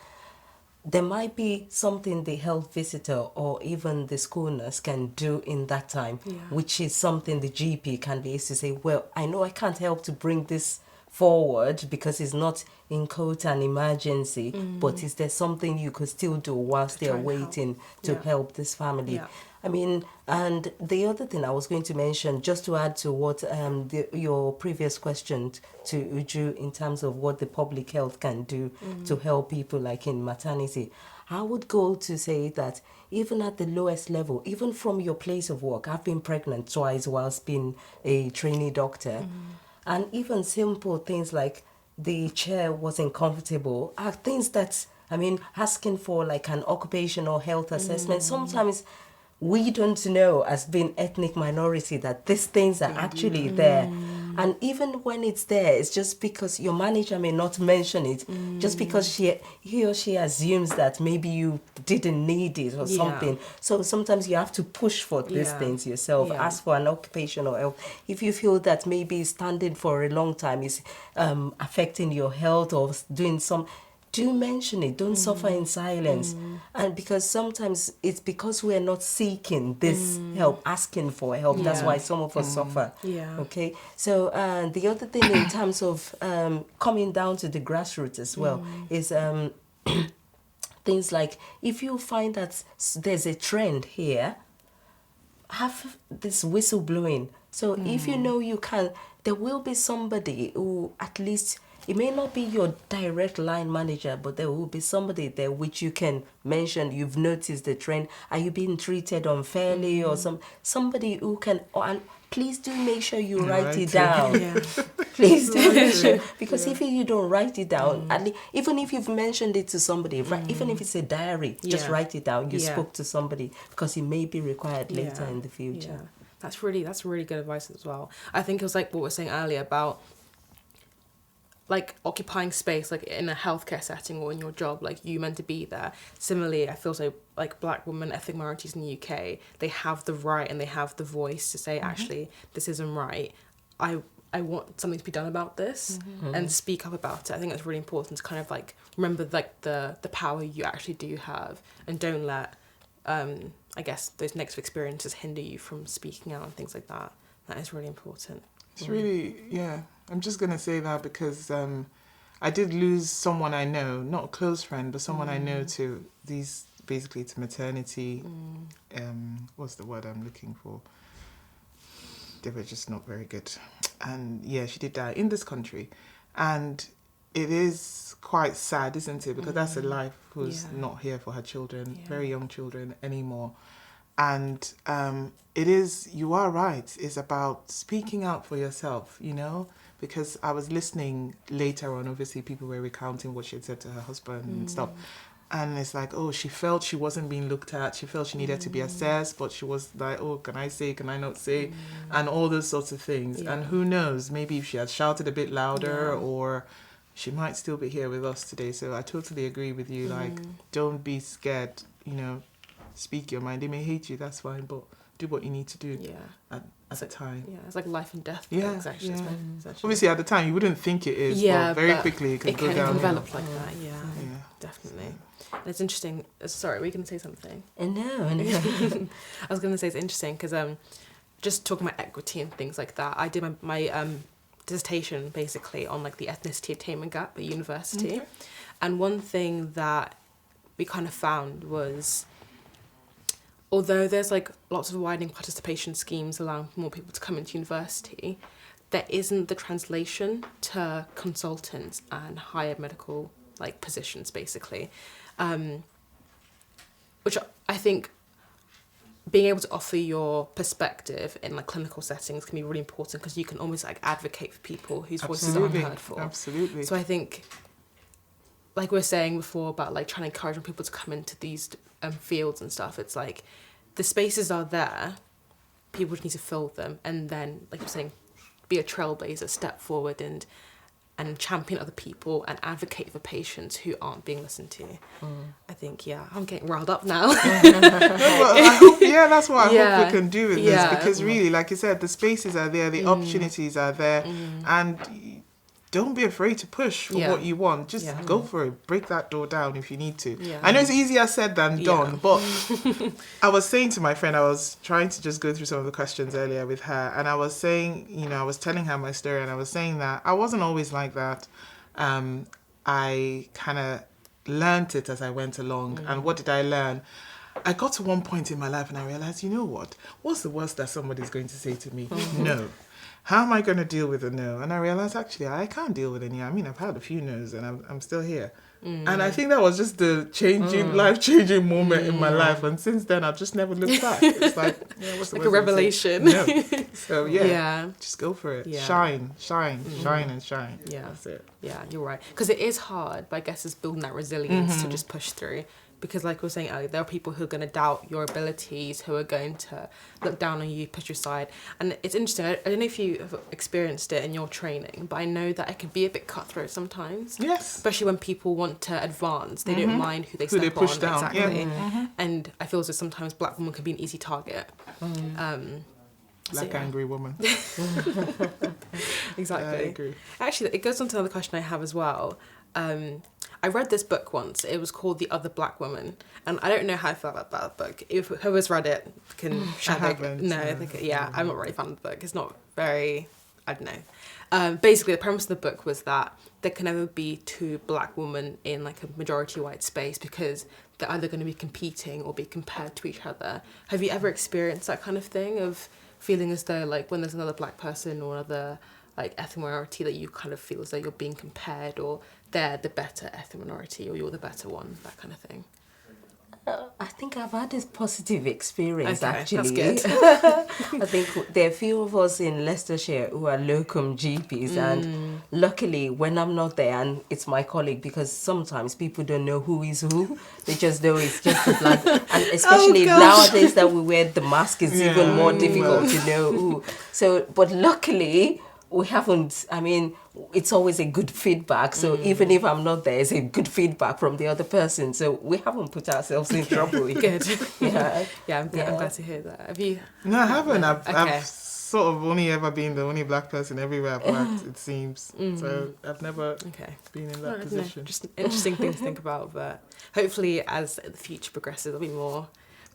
there might be something the health visitor or even the school nurse can do in that time, which is something the GP can be able to say, well, I know I can't help to bring this forward because it's not in quote an emergency, but is there something you could still do whilst they're waiting to help this family? I mean, and the other thing I was going to mention, just to add to what your previous question to Uju in terms of what the public health can do to help people like in maternity, I would go to say that even at the lowest level, even from your place of work, I've been pregnant twice whilst being a trainee doctor, and even simple things like the chair wasn't comfortable are things that, asking for like an occupational health assessment, sometimes we don't know as being ethnic minority that these things are actually there. And even when it's there, it's just because your manager may not mention it, just because he or she assumes that maybe you didn't need it or something. So sometimes you have to push for these things yourself. Ask for an occupational health. If you feel that maybe standing for a long time is affecting your health or doing some, do mention it. Don't suffer in silence. And because sometimes it's because we're not seeking this help, asking for help. That's why some of us suffer. Okay. So the other thing in terms of coming down to the grassroots as well is things like, if you find that there's a trend here, have this whistleblowing. So if you know you can, there will be somebody who at least, it may not be your direct line manager, but there will be somebody there which you can mention. You've noticed the trend. Are you being treated unfairly or somebody who can, and please do make sure you You write write it it. down. Yeah. Please do make sure, Yeah. because if you don't write it down, at least, even if you've mentioned it to somebody, even if it's a diary, just Yeah. write it down. You Yeah. spoke to somebody, because it may be required later Yeah. in the future. Yeah. That's really good advice as well. I think it was like what we were saying earlier about like occupying space, like in a healthcare setting or in your job, like you meant to be there. Similarly, I feel so like Black women, ethnic minorities in the UK, they have the right and they have the voice to say, actually, this isn't right. I want something to be done about this and speak up about it. I think that's really important to kind of like remember like the power you actually do have, and don't let I guess those negative experiences hinder you from speaking out and things like that. That is really important. It's really, yeah. I'm just going to say that because I did lose someone I know, not a close friend, but someone I know to basically to maternity. What's the word I'm looking for? They were just not very good. And yeah, she did die in this country. And it is quite sad, isn't it? Because that's a life who's not here for her children, very young children anymore. And it is, you are right, it's about speaking out for yourself, you know, because I was listening later on, obviously people were recounting what she had said to her husband and stuff. And it's like, oh, she felt she wasn't being looked at. She felt she needed to be assessed, but she was like, oh, can I say, can I not say? And all those sorts of things. Yeah. And who knows, maybe if she had shouted a bit louder or she might still be here with us today. So I totally agree with you. Like, don't be scared, you know, speak your mind. They may hate you, that's fine, but do what you need to do at the time. Yeah, it's like life and death. Yeah, things, actually, yeah. essentially. Obviously, at the time, you wouldn't think it is, but very quickly it can go can down. develop like that, yeah, Yeah. definitely. And it's interesting. Sorry, were you going to say something? No. I was going to say it's interesting because just talking about equity and things like that, I did my dissertation basically on like the ethnicity attainment gap at university. Okay. And one thing that we kind of found was, although there's like lots of widening participation schemes allowing more people to come into university, there isn't the translation to consultants and higher medical like positions basically, which I think being able to offer your perspective in like clinical settings can be really important, because you can almost like advocate for people whose voices aren't heard for. Absolutely. So I think, like we were saying before about like trying to encourage people to come into these fields and stuff, it's like the spaces are there, people just need to fill them, and then like you're saying, be a trailblazer, step forward and champion other people and advocate for patients who aren't being listened to. I think, I'm getting riled up now. Well, I hope, that's what I hope we can do with this, Yeah. because really, like you said, the spaces are there, the opportunities are there, and don't be afraid to push for what you want. Just go for it. Break that door down if you need to. Yeah. I know it's easier said than done, but I was saying to my friend, I was trying to just go through some of the questions earlier with her, and I was saying, you know, I was telling her my story, and I was saying that I wasn't always like that. I kind of learnt it as I went along. And what did I learn? I got to one point in my life and I realized, you know what? What's the worst that somebody's going to say to me? No. How am I going to deal with a no? And I realized, actually, I can't deal with any. I mean, I've had a few no's and I'm still here. And I think that was just the life-changing moment in my life. And since then, I've just never looked back. It's like, what's the Like a worst they say? revelation. No. So, Yeah. just go for it. Yeah. Shine, and shine. Yeah. That's it. Yeah, you're right. Because it is hard, but I guess it's building that resilience to just push through. Because like we were saying earlier, there are people who are going to doubt your abilities, who are going to look down on you, push you aside. And it's interesting, I don't know if you have experienced it in your training, but I know that it can be a bit cutthroat sometimes. Yes. Especially when people want to advance. They don't mind who they Who step they push on. down. Exactly. Yeah. And I feel as though sometimes Black women can be an easy target. Black angry woman. Exactly. I agree. Actually, it goes on to another question I have as well. I read this book once. It was called The Other Black Woman, and I don't know how I felt about that book. If whoever's read it can share. haven't, No, no. I think I'm not really a fan of the book. It's not very. I don't know. Basically, the premise of the book was that there can never be two Black women in like a majority white space, because they're either going to be competing or be compared to each other. Have you ever experienced that kind of thing of feeling as though like when there's another Black person or another like ethnic minority that you kind of feel as though you're being compared, or they're the better ethnic minority or you're the better one, that kind of thing? I think I've had this positive experience Okay, actually. that's good. I think there are a few of us in Leicestershire who are locum GPs, and luckily when I'm not there, and it's my colleague, because sometimes people don't know who is who. They just know it's just a black, and especially gosh. nowadays that we wear the mask, it's even more difficult to know who. So, but luckily we haven't, I mean, it's always a good feedback. So even if I'm not there, it's a good feedback from the other person. So we haven't put ourselves in trouble yet. Good. Yeah. Yeah, I'm glad to hear that. Have you? No, I haven't. Okay. I've sort of only ever been the only black person everywhere I've worked, it seems. So I've never Okay. been in that No, position. just interesting thing to think about, but hopefully as the future progresses, there'll be more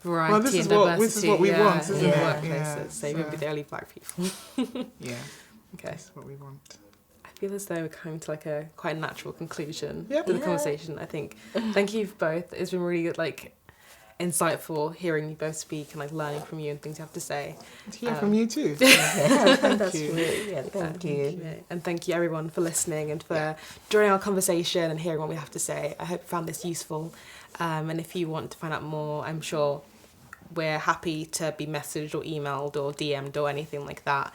variety Well, this is and diversity. this is what we want, isn't in it? workplaces, Yeah, so you won't be the only black people. Yeah, Okay. that's what we want. I feel as though we're coming to like a quite a natural conclusion Yep. to the conversation. I think. Thank you both. It's been really like insightful hearing you both speak and like learning from you and things you have to say. To hear from you too. That's you. great. Yeah, thank you. Yeah. And thank you everyone for listening and for joining our conversation and hearing what we have to say. I hope you found this useful. And if you want to find out more, I'm sure we're happy to be messaged or emailed or DM'd or anything like that.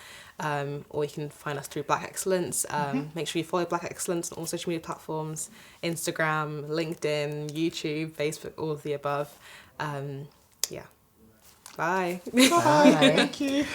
Or you can find us through BlackExcellence. Make sure you follow BlackExcellence on all social media platforms, Instagram, LinkedIn, YouTube, Facebook, all of the above. Yeah. Bye. Bye. Thank you.